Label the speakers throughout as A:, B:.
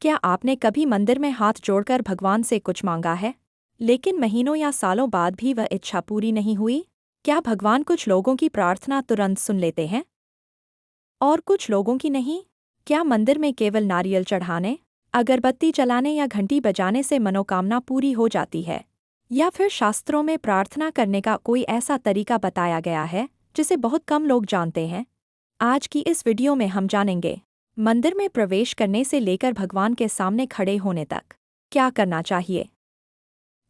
A: क्या आपने कभी मंदिर में हाथ जोड़कर भगवान से कुछ मांगा है, लेकिन महीनों या सालों बाद भी वह इच्छा पूरी नहीं हुई? क्या भगवान कुछ लोगों की प्रार्थना तुरंत सुन लेते हैं और कुछ लोगों की नहीं? क्या मंदिर में केवल नारियल चढ़ाने, अगरबत्ती जलाने या घंटी बजाने से मनोकामना पूरी हो जाती है? या फिर शास्त्रों में प्रार्थना करने का कोई ऐसा तरीका बताया गया है जिसे बहुत कम लोग जानते हैं? आज की इस वीडियो में हम जानेंगे मंदिर में प्रवेश करने से लेकर भगवान के सामने खड़े होने तक क्या करना चाहिए,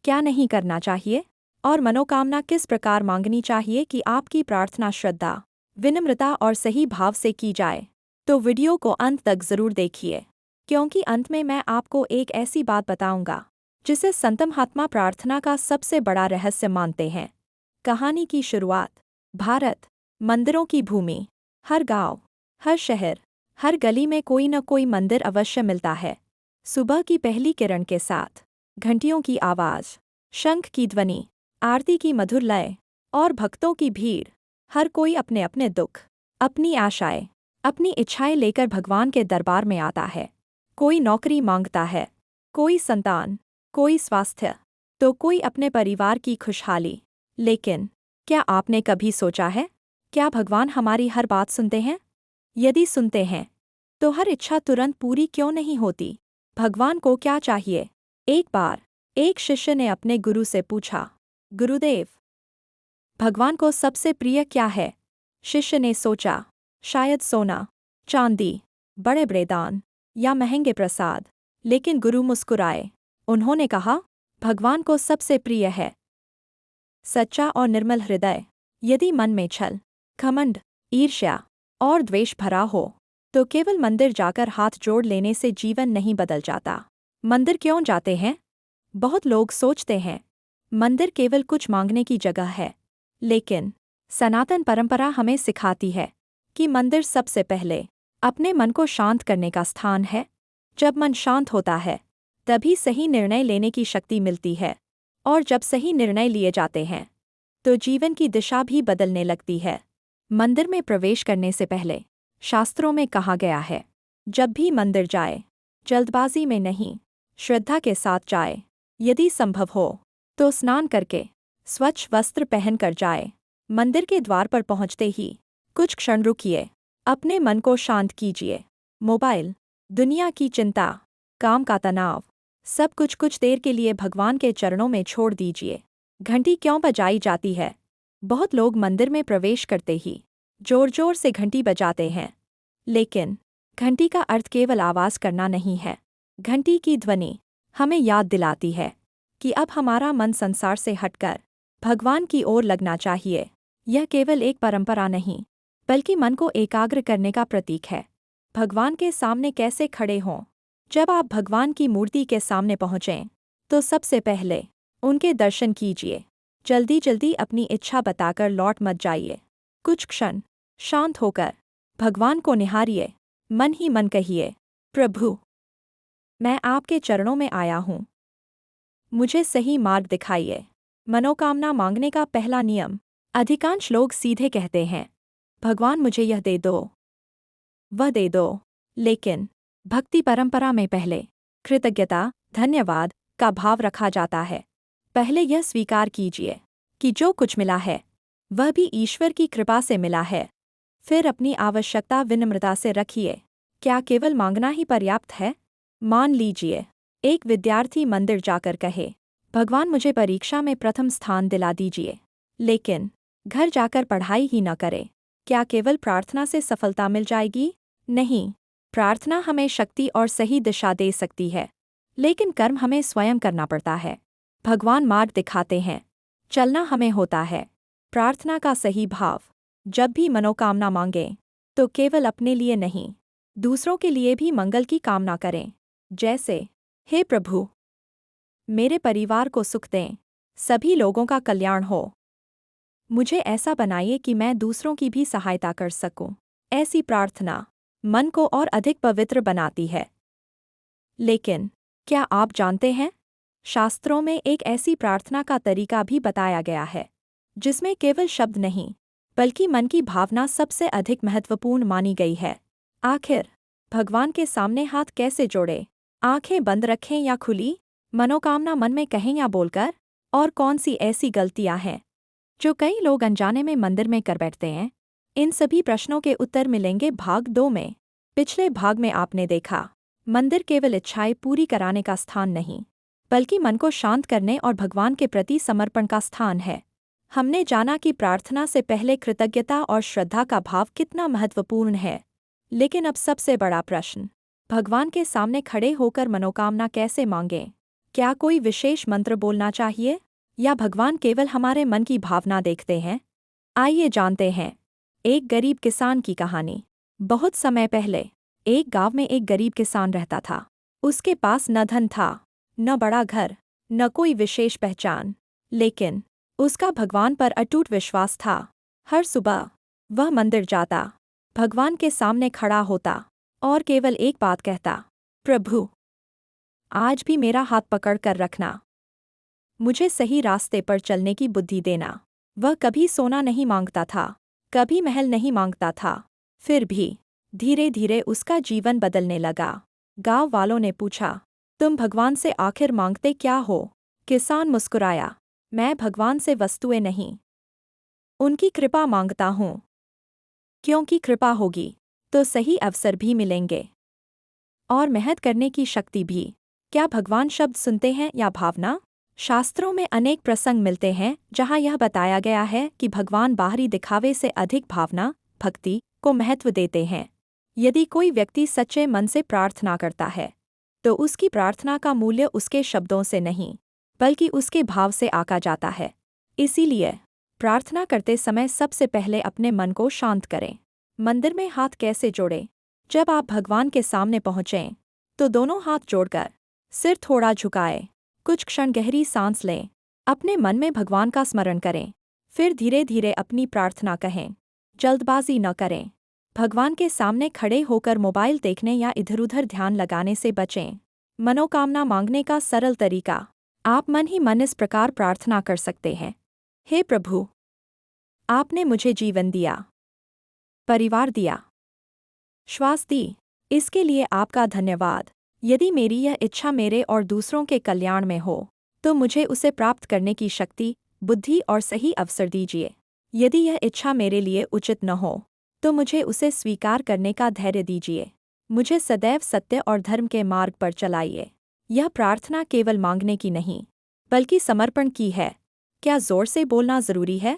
A: क्या नहीं करना चाहिए और मनोकामना किस प्रकार मांगनी चाहिए कि आपकी प्रार्थना श्रद्धा, विनम्रता और सही भाव से की जाए। तो वीडियो को अंत तक जरूर देखिए, क्योंकि अंत में मैं आपको एक ऐसी बात बताऊंगा जिसे संत महात्मा प्रार्थना का सबसे बड़ा रहस्य मानते हैं। कहानी की शुरुआत। भारत, मंदिरों की भूमि। हर गांव, हर शहर, हर गली में कोई न कोई मंदिर अवश्य मिलता है। सुबह की पहली किरण के साथ घंटियों की आवाज़, शंख की ध्वनि, आरती की मधुर लय और भक्तों की भीड़। हर कोई अपने अपने दुख, अपनी आशाएं, अपनी इच्छाएं लेकर भगवान के दरबार में आता है। कोई नौकरी मांगता है, कोई संतान, कोई स्वास्थ्य, तो कोई अपने परिवार की खुशहाली। लेकिन क्या आपने कभी सोचा है, क्या भगवान हमारी हर बात सुनते हैं? यदि सुनते हैं, तो हर इच्छा तुरंत पूरी क्यों नहीं होती? भगवान को क्या चाहिए? एक बार एक शिष्य ने अपने गुरु से पूछा, गुरुदेव, भगवान को सबसे प्रिय क्या है? शिष्य ने सोचा, शायद सोना, चांदी, बड़े बड़े दान या महंगे प्रसाद। लेकिन गुरु मुस्कुराए। उन्होंने कहा, भगवान को सबसे प्रिय है सच्चा और निर्मल हृदय। यदि मन में छल, घमंड, ईर्ष्या और द्वेष भरा हो, तो केवल मंदिर जाकर हाथ जोड़ लेने से जीवन नहीं बदल जाता। मंदिर क्यों जाते हैं? बहुत लोग सोचते हैं मंदिर केवल कुछ मांगने की जगह है, लेकिन सनातन परंपरा हमें सिखाती है कि मंदिर सबसे पहले अपने मन को शांत करने का स्थान है। जब मन शांत होता है, तभी सही निर्णय लेने की शक्ति मिलती है, और जब सही निर्णय लिए जाते हैं, तो जीवन की दिशा भी बदलने लगती है। मंदिर में प्रवेश करने से पहले शास्त्रों में कहा गया है, जब भी मंदिर जाए, जल्दबाजी में नहीं, श्रद्धा के साथ जाए। यदि संभव हो तो स्नान करके स्वच्छ वस्त्र पहनकर जाए। मंदिर के द्वार पर पहुंचते ही कुछ क्षण रुकिए, अपने मन को शांत कीजिए। मोबाइल, दुनिया की चिंता, काम का तनाव, सब कुछ देर के लिए भगवान के चरणों में छोड़ दीजिए। घंटी क्यों बजाई जाती है? बहुत लोग मंदिर में प्रवेश करते ही जोर जोर से घंटी बजाते हैं, लेकिन घंटी का अर्थ केवल आवाज़ करना नहीं है। घंटी की ध्वनि हमें याद दिलाती है कि अब हमारा मन संसार से हटकर भगवान की ओर लगना चाहिए। यह केवल एक परंपरा नहीं, बल्कि मन को एकाग्र करने का प्रतीक है। भगवान के सामने कैसे खड़े हों? जब आप भगवान की मूर्ति के सामने पहुँचें, तो सबसे पहले उनके दर्शन कीजिए। जल्दी जल्दी अपनी इच्छा बताकर लौट मत जाइए। कुछ क्षण शांत होकर भगवान को निहारिए। मन ही मन कहिए, प्रभु, मैं आपके चरणों में आया हूँ, मुझे सही मार्ग दिखाइए। मनोकामना मांगने का पहला नियम। अधिकांश लोग सीधे कहते हैं, भगवान मुझे यह दे दो, वह दे दो। लेकिन भक्ति परंपरा में पहले कृतज्ञता, धन्यवाद का भाव रखा जाता है। पहले यह स्वीकार कीजिए कि जो कुछ मिला है, वह भी ईश्वर की कृपा से मिला है। फिर अपनी आवश्यकता विनम्रता से रखिए। क्या केवल मांगना ही पर्याप्त है? मान लीजिए एक विद्यार्थी मंदिर जाकर कहे, भगवान मुझे परीक्षा में प्रथम स्थान दिला दीजिए, लेकिन घर जाकर पढ़ाई ही न करे। क्या केवल प्रार्थना से सफलता मिल जाएगी? नहीं। प्रार्थना हमें शक्ति और सही दिशा दे सकती है, लेकिन कर्म हमें स्वयं करना पड़ता है। भगवान मार्ग दिखाते हैं, चलना हमें होता है। प्रार्थना का सही भाव। जब भी मनोकामना मांगें, तो केवल अपने लिए नहीं, दूसरों के लिए भी मंगल की कामना करें। जैसे, हे प्रभु, मेरे परिवार को सुख दें, सभी लोगों का कल्याण हो। मुझे ऐसा बनाइए कि मैं दूसरों की भी सहायता कर सकूं। ऐसी प्रार्थना मन को और अधिक पवित्र बनाती है। लेकिन क्या आप जानते हैं, शास्त्रों में एक ऐसी प्रार्थना का तरीका भी बताया गया है, जिसमें केवल शब्द नहीं, बल्कि मन की भावना सबसे अधिक महत्वपूर्ण मानी गई है। आखिर भगवान के सामने हाथ कैसे जोड़े? आंखें बंद रखें या खुली, मनोकामना मन में कहें या बोलकर, और कौन सी ऐसी गलतियां हैं जो कई लोग अनजाने में मंदिर में कर बैठते हैं? इन सभी प्रश्नों के उत्तर मिलेंगे भाग 2 में। पिछले भाग में आपने देखा, मंदिर केवल इच्छाएं पूरी कराने का स्थान नहीं, बल्कि मन को शांत करने और भगवान के प्रति समर्पण का स्थान है। हमने जाना कि प्रार्थना से पहले कृतज्ञता और श्रद्धा का भाव कितना महत्वपूर्ण है। लेकिन अब सबसे बड़ा प्रश्न, भगवान के सामने खड़े होकर मनोकामना कैसे मांगें? क्या कोई विशेष मंत्र बोलना चाहिए, या भगवान केवल हमारे मन की भावना देखते हैं? आइए जानते हैं। एक गरीब किसान की कहानी। बहुत समय पहले एक गांव में एक गरीब किसान रहता था। उसके पास न धन था, न बड़ा घर, न कोई विशेष पहचान, लेकिन उसका भगवान पर अटूट विश्वास था। हर सुबह वह मंदिर जाता, भगवान के सामने खड़ा होता और केवल एक बात कहता, प्रभु, आज भी मेरा हाथ पकड़ कर रखना, मुझे सही रास्ते पर चलने की बुद्धि देना। वह कभी सोना नहीं मांगता था, कभी महल नहीं मांगता था। फिर भी धीरे धीरे उसका जीवन बदलने लगा। गांव वालों ने पूछा, तुम भगवान से आखिर मांगते क्या हो? किसान मुस्कुराया, मैं भगवान से वस्तुएं नहीं, उनकी कृपा मांगता हूँ, क्योंकि कृपा होगी तो सही अवसर भी मिलेंगे और मेहनत करने की शक्ति भी। क्या भगवान शब्द सुनते हैं या भावना? शास्त्रों में अनेक प्रसंग मिलते हैं जहां यह बताया गया है कि भगवान बाहरी दिखावे से अधिक भावना, भक्ति को महत्व देते हैं। यदि कोई व्यक्ति सच्चे मन से प्रार्थना करता है, तो उसकी प्रार्थना का मूल्य उसके शब्दों से नहीं, बल्कि उसके भाव से आका जाता है। इसीलिए प्रार्थना करते समय सबसे पहले अपने मन को शांत करें। मंदिर में हाथ कैसे जोड़ें? जब आप भगवान के सामने पहुँचें, तो दोनों हाथ जोड़कर सिर थोड़ा झुकाएं, कुछ क्षण गहरी सांस लें, अपने मन में भगवान का स्मरण करें, फिर धीरे धीरे अपनी प्रार्थना कहें। जल्दबाजी न करें। भगवान के सामने खड़े होकर मोबाइल देखने या इधर-उधर ध्यान लगाने से बचें। मनोकामना मांगने का सरल तरीका, आप मन ही मन इस प्रकार प्रार्थना कर सकते हैं। हे प्रभु, आपने मुझे जीवन दिया, परिवार दिया, श्वास दी, इसके लिए आपका धन्यवाद। यदि मेरी यह इच्छा मेरे और दूसरों के कल्याण में हो, तो मुझे उसे प्राप्त करने की शक्ति, बुद्धि और सही अवसर दीजिए। यदि यह इच्छा मेरे लिए उचित न हो, तो मुझे उसे स्वीकार करने का धैर्य दीजिए। मुझे सदैव सत्य और धर्म के मार्ग पर चलाइए। यह प्रार्थना केवल मांगने की नहीं, बल्कि समर्पण की है। क्या जोर से बोलना जरूरी है?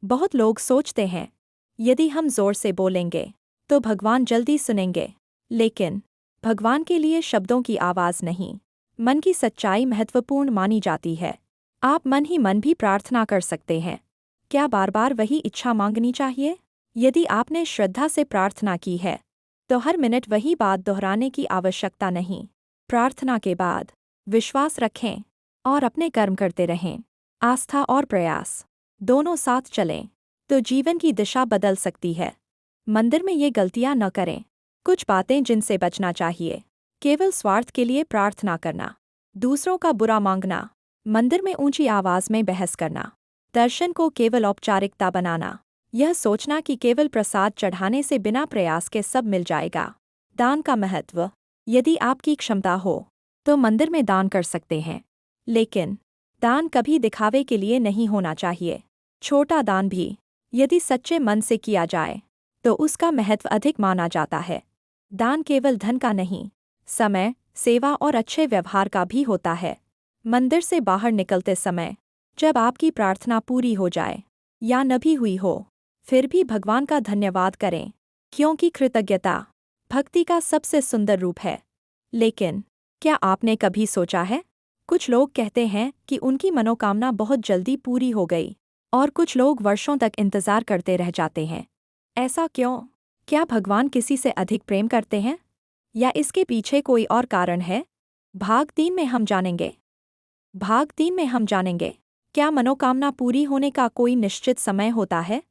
A: बहुत लोग सोचते हैं, यदि हम जोर से बोलेंगे, तो भगवान जल्दी सुनेंगे। लेकिन भगवान के लिए शब्दों की आवाज़ नहीं, मन की सच्चाई महत्वपूर्ण मानी जाती है। आप मन ही मन भी प्रार्थना कर सकते हैं। क्या बार बार वही इच्छा मांगनी चाहिए? यदि आपने श्रद्धा से प्रार्थना की है, तो हर मिनट वही बात दोहराने की आवश्यकता नहीं। प्रार्थना के बाद विश्वास रखें और अपने कर्म करते रहें। आस्था और प्रयास दोनों साथ चलें, तो जीवन की दिशा बदल सकती है। मंदिर में ये गलतियां न करें। कुछ बातें जिनसे बचना चाहिए, केवल स्वार्थ के लिए प्रार्थना करना, दूसरों का बुरा मांगना, मंदिर में ऊंची आवाज में बहस करना, दर्शन को केवल औपचारिकता बनाना, यह सोचना कि केवल प्रसाद चढ़ाने से बिना प्रयास के सब मिल जाएगा। दान का महत्व, यदि आपकी क्षमता हो तो मंदिर में दान कर सकते हैं, लेकिन दान कभी दिखावे के लिए नहीं होना चाहिए। छोटा दान भी यदि सच्चे मन से किया जाए, तो उसका महत्व अधिक माना जाता है। दान केवल धन का नहीं, समय, सेवा और अच्छे व्यवहार का भी होता है। मंदिर से बाहर निकलते समय, जब आपकी प्रार्थना पूरी हो जाए या न भी हुई हो, फिर भी भगवान का धन्यवाद करें, क्योंकि कृतज्ञता भक्ति का सबसे सुंदर रूप है। लेकिन क्या आपने कभी सोचा है, कुछ लोग कहते हैं कि उनकी मनोकामना बहुत जल्दी पूरी हो गई, और कुछ लोग वर्षों तक इंतजार करते रह जाते हैं। ऐसा क्यों? क्या भगवान किसी से अधिक प्रेम करते हैं, या इसके पीछे कोई और कारण है? भाग 3 में हम जानेंगे। क्या मनोकामना पूरी होने का कोई निश्चित समय होता है?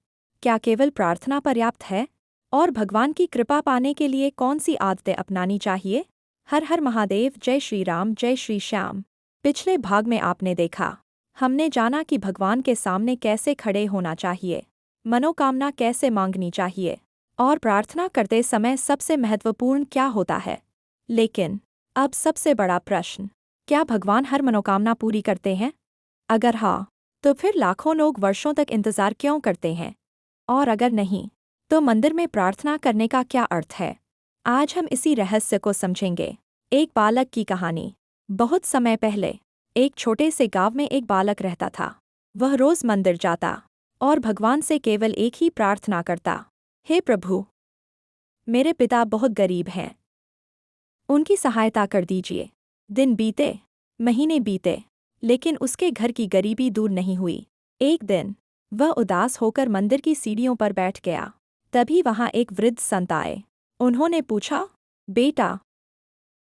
A: क्या केवल प्रार्थना पर्याप्त है? और भगवान की कृपा पाने के लिए कौन सी आदतें अपनानी चाहिए? हर हर महादेव, जय श्री राम, जय श्री श्याम। पिछले भाग में आपने देखा, हमने जाना कि भगवान के सामने कैसे खड़े होना चाहिए, मनोकामना कैसे मांगनी चाहिए, और प्रार्थना करते समय सबसे महत्वपूर्ण क्या होता है। लेकिन अब सबसे बड़ा प्रश्न, क्या भगवान हर मनोकामना पूरी करते हैं? अगर हाँ, तो फिर लाखों लोग वर्षों तक इंतजार क्यों करते हैं? और अगर नहीं, तो मंदिर में प्रार्थना करने का क्या अर्थ है? आज हम इसी रहस्य को समझेंगे। एक बालक की कहानी। बहुत समय पहले एक छोटे से गांव में एक बालक रहता था। वह रोज मंदिर जाता और भगवान से केवल एक ही प्रार्थना करता, हे प्रभु, मेरे पिता बहुत गरीब हैं, उनकी सहायता कर दीजिए। दिन बीते, महीने बीते, लेकिन उसके घर की गरीबी दूर नहीं हुई। एक दिन वह उदास होकर मंदिर की सीढ़ियों पर बैठ गया। तभी वहां एक वृद्ध संत आए। उन्होंने पूछा, बेटा,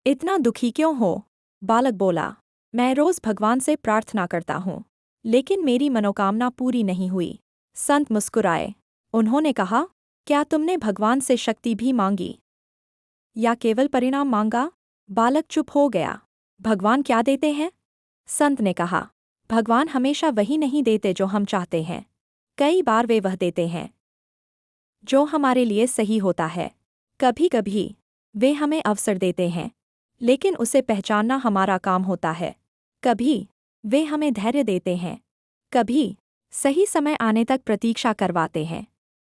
A: इतना दुखी क्यों हो? बालक बोला, मैं रोज भगवान से प्रार्थना करता हूँ, लेकिन मेरी मनोकामना पूरी नहीं हुई। संत मुस्कुराए। उन्होंने कहा, क्या तुमने भगवान से शक्ति भी मांगी या केवल परिणाम मांगा? बालक चुप हो गया। भगवान क्या देते हैं? संत ने कहा, भगवान हमेशा वही नहीं देते जो हम चाहते हैं। कई बार वे वह देते हैं जो हमारे लिए सही होता है। कभी कभी वे हमें अवसर देते हैं, लेकिन उसे पहचानना हमारा काम होता है। कभी वे हमें धैर्य देते हैं, कभी सही समय आने तक प्रतीक्षा करवाते हैं।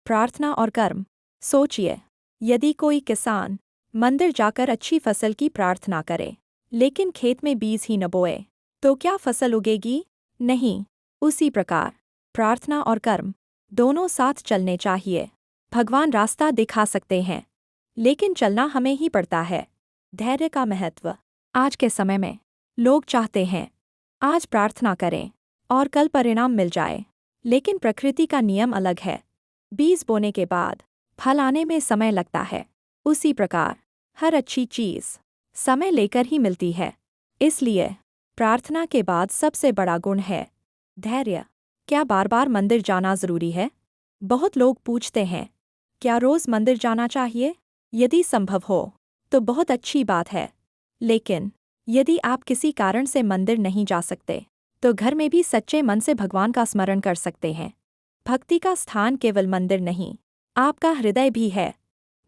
A: प्रार्थना और कर्म। सोचिए, यदि कोई किसान मंदिर जाकर अच्छी फसल की प्रार्थना करे, लेकिन खेत में बीज ही न बोए, तो क्या फसल उगेगी? नहीं। उसी प्रकार प्रार्थना और कर्म दोनों साथ चलने चाहिए। भगवान रास्ता दिखा सकते हैं, लेकिन चलना हमें ही पड़ता है। धैर्य का महत्व। आज के समय में लोग चाहते हैं आज प्रार्थना करें और कल परिणाम मिल जाए, लेकिन प्रकृति का नियम अलग है। बीज बोने के बाद फल आने में समय लगता है। उसी प्रकार हर अच्छी चीज़ समय लेकर ही मिलती है। इसलिए प्रार्थना के बाद सबसे बड़ा गुण है धैर्य। क्या बार बार मंदिर जाना जरूरी है? बहुत लोग पूछते हैं, क्या रोज मंदिर जाना चाहिए? यदि संभव हो तो बहुत अच्छी बात है, लेकिन यदि आप किसी कारण से मंदिर नहीं जा सकते, तो घर में भी सच्चे मन से भगवान का स्मरण कर सकते हैं। भक्ति का स्थान केवल मंदिर नहीं, आपका हृदय भी है।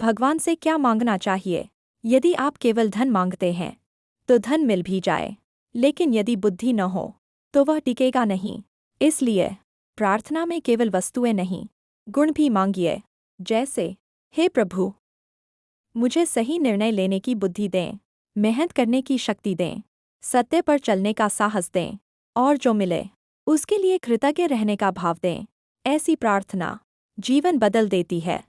A: भगवान से क्या मांगना चाहिए? यदि आप केवल धन मांगते हैं, तो धन मिल भी जाए, लेकिन यदि बुद्धि न हो, तो वह टिकेगा नहीं। इसलिए प्रार्थना में केवल वस्तुएं नहीं, गुण भी मांगिए। जैसे, हे प्रभु, मुझे सही निर्णय लेने की बुद्धि दें, मेहनत करने की शक्ति दें, सत्य पर चलने का साहस दें, और जो मिले उसके लिए कृतज्ञ रहने का भाव दें। ऐसी प्रार्थना जीवन बदल देती है।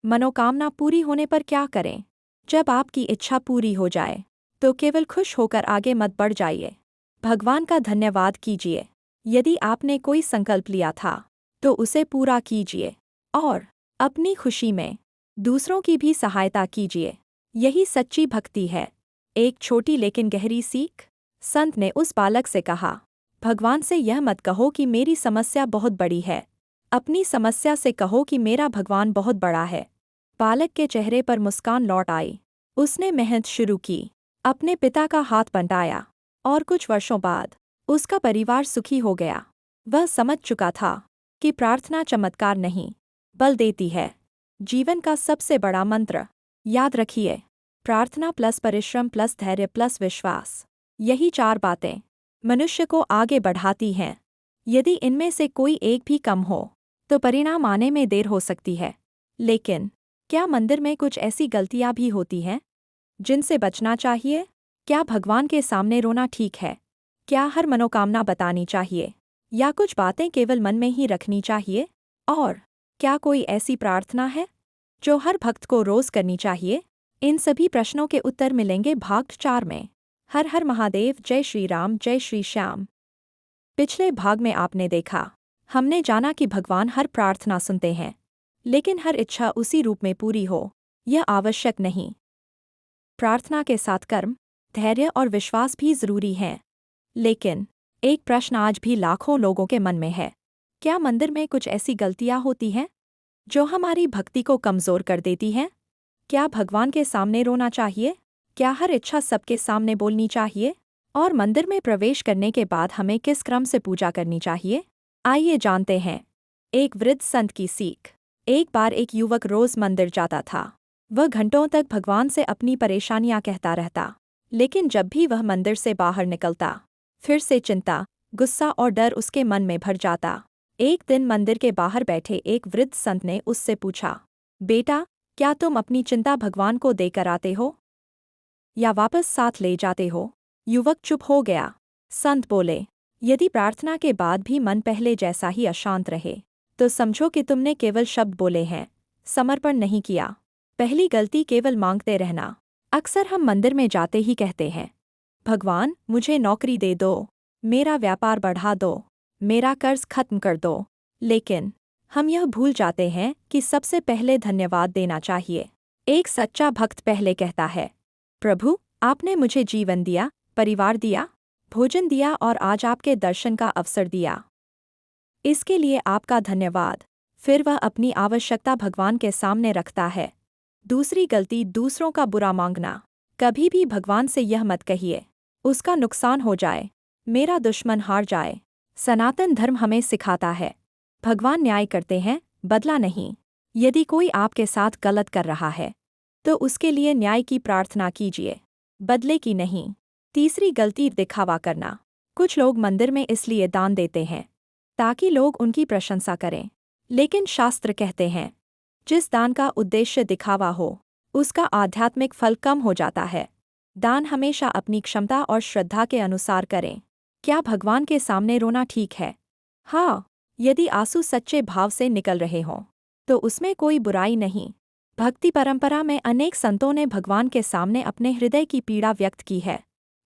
A: मनोकामना पूरी होने पर क्या करें? जब आपकी इच्छा पूरी हो जाए, तो केवल खुश होकर आगे मत बढ़ जाइए। भगवान का धन्यवाद कीजिए। यदि आपने कोई संकल्प लिया था, तो उसे पूरा कीजिए और अपनी खुशी में दूसरों की भी सहायता कीजिए। यही सच्ची भक्ति है। एक छोटी लेकिन गहरी सीख। संत ने उस बालक से कहा, भगवान से यह मत कहो कि मेरी समस्या बहुत बड़ी है, अपनी समस्या से कहो कि मेरा भगवान बहुत बड़ा है। बालक के चेहरे पर मुस्कान लौट आई। उसने मेहनत शुरू की, अपने पिता का हाथ बंटाया, और कुछ वर्षों बाद उसका परिवार सुखी हो गया। वह समझ चुका था कि प्रार्थना चमत्कार नहीं, बल देती है। जीवन का सबसे बड़ा मंत्र याद रखिए, प्रार्थना प्लस परिश्रम प्लस धैर्य प्लस विश्वास। यही 4 बातें मनुष्य को आगे बढ़ाती हैं। यदि इनमें से कोई एक भी कम हो, तो परिणाम आने में देर हो सकती है। लेकिन क्या मंदिर में कुछ ऐसी गलतियां भी होती हैं जिनसे बचना चाहिए? क्या भगवान के सामने रोना ठीक है? क्या हर मनोकामना बतानी चाहिए, या कुछ बातें केवल मन में ही रखनी चाहिए? और क्या कोई ऐसी प्रार्थना है जो हर भक्त को रोज करनी चाहिए? इन सभी प्रश्नों के उत्तर मिलेंगे भाग 4 में। हर हर महादेव। जय श्री राम, जय श्री श्याम। पिछले भाग में आपने देखा, हमने जाना कि भगवान हर प्रार्थना सुनते हैं, लेकिन हर इच्छा उसी रूप में पूरी हो, यह आवश्यक नहीं। प्रार्थना के साथ कर्म, धैर्य और विश्वास भी जरूरी हैं। लेकिन एक प्रश्न आज भी लाखों लोगों के मन में है, क्या मंदिर में कुछ ऐसी गलतियां होती हैं जो हमारी भक्ति को कमजोर कर देती हैं? क्या भगवान के सामने रोना चाहिए? क्या हर इच्छा सबके सामने बोलनी चाहिए? और मंदिर में प्रवेश करने के बाद हमें किस क्रम से पूजा करनी चाहिए? आइए जानते हैं। एक वृद्ध संत की सीख। एक बार एक युवक रोज मंदिर जाता था। वह घंटों तक भगवान से अपनी परेशानियां कहता रहता, लेकिन जब भी वह मंदिर से बाहर निकलता, फिर से चिंता, गुस्सा और डर उसके मन में भर जाता। एक दिन मंदिर के बाहर बैठे एक वृद्ध संत ने उससे पूछा, बेटा, क्या तुम अपनी चिंता भगवान को देकर आते हो या वापस साथ ले जाते हो? युवक चुप हो गया। संत बोले, यदि प्रार्थना के बाद भी मन पहले जैसा ही अशांत रहे, तो समझो कि तुमने केवल शब्द बोले हैं, समर्पण नहीं किया। पहली गलती केवल मांगते रहना। अक्सर हम मंदिर में जाते ही कहते हैं, भगवान, मुझे नौकरी दे दो, मेरा व्यापार बढ़ा दो, मेरा कर्ज खत्म कर दो। लेकिन हम यह भूल जाते हैं कि सबसे पहले धन्यवाद देना चाहिए। एक सच्चा भक्त पहले कहता है, प्रभु, आपने मुझे जीवन दिया, परिवार दिया, भोजन दिया और आज आपके दर्शन का अवसर दिया। इसके लिए आपका धन्यवाद। फिर वह अपनी आवश्यकता भगवान के सामने रखता है। दूसरी गलती, दूसरों का बुरा मांगना। कभी भी भगवान से यह मत कहिए, उसका नुकसान हो जाए, मेरा दुश्मन हार जाए। सनातन धर्म हमें सिखाता है, भगवान न्याय करते हैं, बदला नहीं। यदि कोई आपके साथ गलत कर रहा है, तो उसके लिए न्याय की प्रार्थना कीजिए, बदले की नहीं। तीसरी गलती, दिखावा करना। कुछ लोग मंदिर में इसलिए दान देते हैं ताकि लोग उनकी प्रशंसा करें, लेकिन शास्त्र कहते हैं, जिस दान का उद्देश्य दिखावा हो, उसका आध्यात्मिक फल कम हो जाता है। दान हमेशा अपनी क्षमता और श्रद्धा के अनुसार करें। क्या भगवान के सामने रोना ठीक है? हाँ, यदि आंसू सच्चे भाव से निकल रहे हों, तो उसमें कोई बुराई नहीं। भक्ति परंपरा में अनेक संतों ने भगवान के सामने अपने हृदय की पीड़ा व्यक्त की है।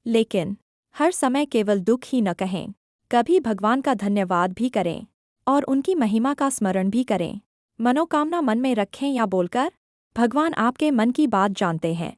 A: लेकिन हर समय केवल दुख ही न कहें, कभी भगवान का धन्यवाद भी करें और उनकी महिमा का स्मरण भी करें। मनोकामना मन में रखें या बोलकर, भगवान आपके मन की बात जानते हैं,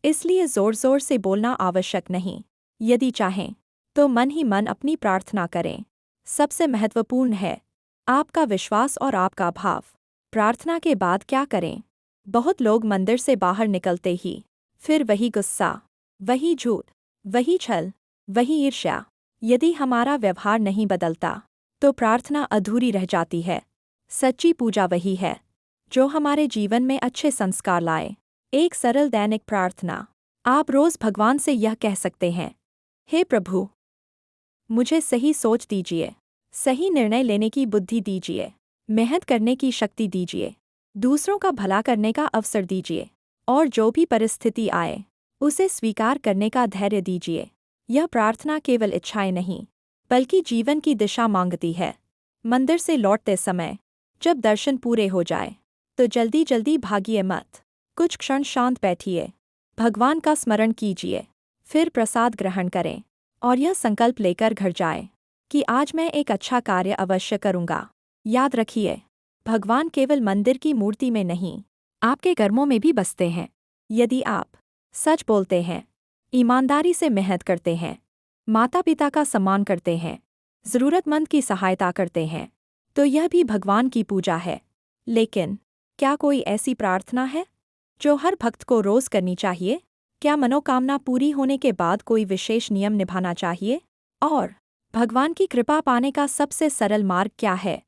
A: इसलिए जोर जोर से बोलना आवश्यक नहीं। यदि चाहें तो मन ही मन अपनी प्रार्थना करें। सबसे महत्वपूर्ण है आपका विश्वास और आपका भाव। प्रार्थना के बाद क्या करें? बहुत लोग मंदिर से बाहर निकलते ही फिर वही गुस्सा, वही झूठ, वही छल, वही ईर्ष्या। यदि हमारा व्यवहार नहीं बदलता, तो प्रार्थना अधूरी रह जाती है। सच्ची पूजा वही है जो हमारे जीवन में अच्छे संस्कार लाए। एक सरल दैनिक प्रार्थना। आप रोज भगवान से यह कह सकते हैं, हे प्रभु, मुझे सही सोच दीजिए, सही निर्णय लेने की बुद्धि दीजिए, मेहनत करने की शक्ति दीजिए, दूसरों का भला करने का अवसर दीजिए, और जो भी परिस्थिति आए उसे स्वीकार करने का धैर्य दीजिए। यह प्रार्थना केवल इच्छाएं नहीं, बल्कि जीवन की दिशा मांगती है। मंदिर से लौटते समय जब दर्शन पूरे हो जाए, तो जल्दी जल्दी भागिए मत। कुछ क्षण शांत बैठिए, भगवान का स्मरण कीजिए, फिर प्रसाद ग्रहण करें और यह संकल्प लेकर घर जाए कि आज मैं एक अच्छा कार्य अवश्य करूंगा। याद रखिए, भगवान केवल मंदिर की मूर्ति में नहीं, आपके कर्मों में भी बसते हैं। यदि आप सच बोलते हैं, ईमानदारी से मेहनत करते हैं, माता पिता का सम्मान करते हैं, ज़रूरतमंद की सहायता करते हैं, तो यह भी भगवान की पूजा है। लेकिन क्या कोई ऐसी प्रार्थना है जो हर भक्त को रोज़ करनी चाहिए? क्या मनोकामना पूरी होने के बाद कोई विशेष नियम निभाना चाहिए? और भगवान की कृपा पाने का सबसे सरल मार्ग क्या है?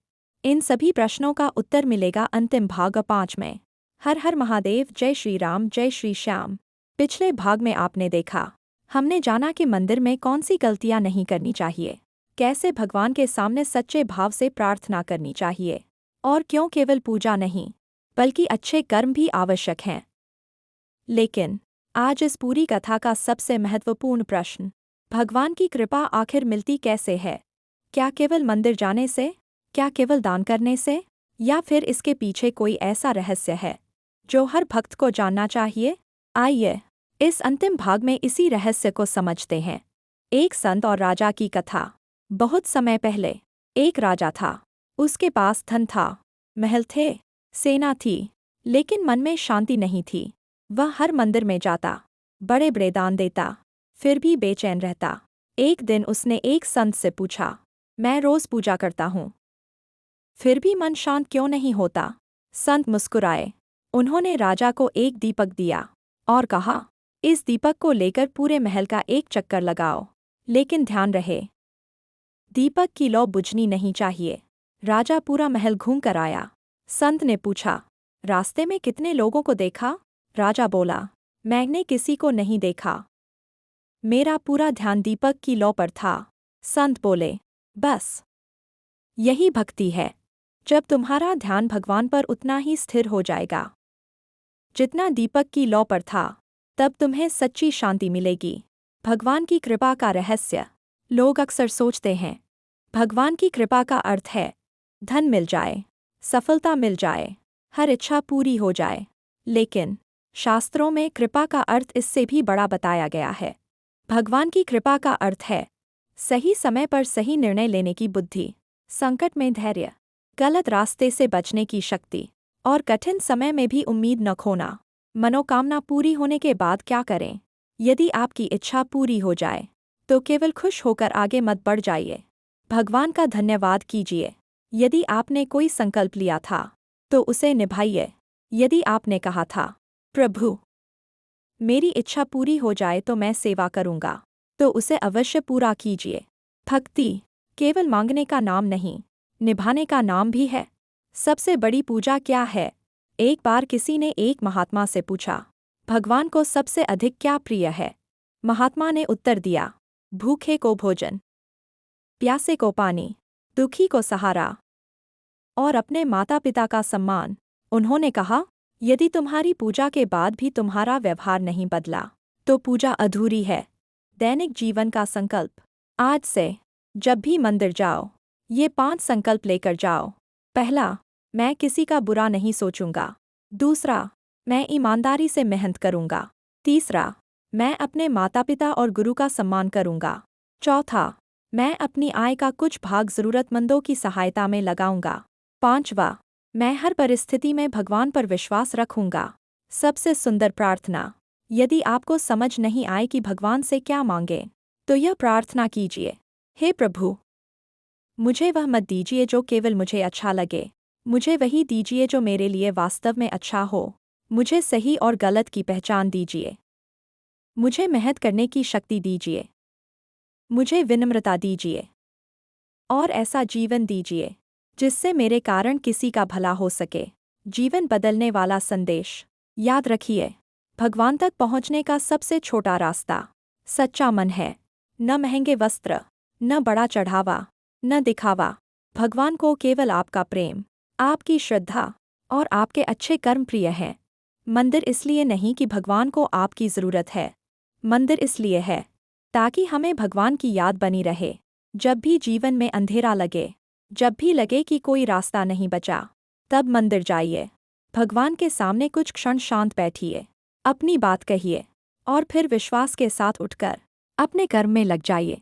A: इन सभी प्रश्नों का उत्तर मिलेगा अंतिम भाग 5 में। हर हर महादेव, जय श्री राम, जय श्री श्याम। पिछले भाग में आपने देखा, हमने जाना कि मंदिर में कौन सी गलतियां नहीं करनी चाहिए, कैसे भगवान के सामने सच्चे भाव से प्रार्थना करनी चाहिए, और क्यों केवल पूजा नहीं, बल्कि अच्छे कर्म भी आवश्यक हैं। लेकिन आज इस पूरी कथा का सबसे महत्वपूर्ण प्रश्न, भगवान की कृपा आखिर मिलती कैसे है? क्या केवल मंदिर जाने से? क्या केवल दान करने से? या फिर इसके पीछे कोई ऐसा रहस्य है जो हर भक्त को जानना चाहिए? आइए इस अंतिम भाग में इसी रहस्य को समझते हैं। एक संत और राजा की कथा। बहुत समय पहले एक राजा था। उसके पास धन था, महल थे, सेना थी, लेकिन मन में शांति नहीं थी। वह हर मंदिर में जाता, बड़े बड़े दान देता, फिर भी बेचैन रहता। एक दिन उसने एक संत से पूछा, मैं रोज पूजा करता हूँ, फिर भी मन शांत क्यों नहीं होता? संत मुस्कुराए। उन्होंने राजा को एक दीपक दिया और कहा, इस दीपक को लेकर पूरे महल का एक चक्कर लगाओ, लेकिन ध्यान रहे, दीपक की लौ बुझनी नहीं चाहिए। राजा पूरा महल घूम कर आया। संत ने पूछा, रास्ते में कितने लोगों को देखा? राजा बोला, मैंने किसी को नहीं देखा। मेरा पूरा ध्यान दीपक की लौ पर था। संत बोले, बस यही भक्ति है। जब तुम्हारा ध्यान भगवान पर उतना ही स्थिर हो जाएगा जितना दीपक की लौ पर था, तब तुम्हें सच्ची शांति मिलेगी। भगवान की कृपा का रहस्य। लोग अक्सर सोचते हैं, भगवान की कृपा का अर्थ है धन मिल जाए, सफलता मिल जाए, हर इच्छा पूरी हो जाए। लेकिन शास्त्रों में कृपा का अर्थ इससे भी बड़ा बताया गया है। भगवान की कृपा का अर्थ है सही समय पर सही निर्णय लेने की बुद्धि, संकट में धैर्य, गलत रास्ते से बचने की शक्ति और कठिन समय में भी उम्मीद न खोना। मनोकामना पूरी होने के बाद क्या करें? यदि आपकी इच्छा पूरी हो जाए तो केवल खुश होकर आगे मत बढ़ जाइए, भगवान का धन्यवाद कीजिए। यदि आपने कोई संकल्प लिया था तो उसे निभाइए। यदि आपने कहा था, प्रभु मेरी इच्छा पूरी हो जाए तो मैं सेवा करूंगा, तो उसे अवश्य पूरा कीजिए। भक्ति केवल मांगने का नाम नहीं, निभाने का नाम भी है। सबसे बड़ी पूजा क्या है? एक बार किसी ने एक महात्मा से पूछा, भगवान को सबसे अधिक क्या प्रिय है? महात्मा ने उत्तर दिया, भूखे को भोजन, प्यासे को पानी, दुखी को सहारा और अपने माता पिता का सम्मान। उन्होंने कहा, यदि तुम्हारी पूजा के बाद भी तुम्हारा व्यवहार नहीं बदला तो पूजा अधूरी है। दैनिक जीवन का संकल्प। आज से जब भी मंदिर जाओ, ये 5 संकल्प लेकर जाओ। पहला, मैं किसी का बुरा नहीं सोचूंगा। दूसरा, मैं ईमानदारी से मेहनत करूंगा। तीसरा, मैं अपने माता पिता और गुरु का सम्मान करूंगा। चौथा, मैं अपनी आय का कुछ भाग जरूरतमंदों की सहायता में लगाऊंगा। पांचवा, मैं हर परिस्थिति में भगवान पर विश्वास रखूंगा। सबसे सुंदर प्रार्थना। यदि आपको समझ नहीं आए कि भगवान से क्या मांगे, तो यह प्रार्थना कीजिए, हे प्रभु, मुझे वह मत दीजिए जो केवल मुझे अच्छा लगे, मुझे वही दीजिए जो मेरे लिए वास्तव में अच्छा हो। मुझे सही और गलत की पहचान दीजिए। मुझे मेहनत करने की शक्ति दीजिए। मुझे विनम्रता दीजिए और ऐसा जीवन दीजिए जिससे मेरे कारण किसी का भला हो सके। जीवन बदलने वाला संदेश। याद रखिए, भगवान तक पहुंचने का सबसे छोटा रास्ता सच्चा मन है। न महंगे वस्त्र, न बड़ा चढ़ावा, न दिखावा। भगवान को केवल आपका प्रेम, आपकी श्रद्धा और आपके अच्छे कर्म प्रिय हैं। मंदिर इसलिए नहीं कि भगवान को आपकी ज़रूरत है। मंदिर इसलिए है ताकि हमें भगवान की याद बनी रहे। जब भी जीवन में अंधेरा लगे, जब भी लगे कि कोई रास्ता नहीं बचा, तब मंदिर जाइए। भगवान के सामने कुछ क्षण शांत बैठिए, अपनी बात कहिए और फिर विश्वास के साथ उठकर अपने कर्म में लग जाइए।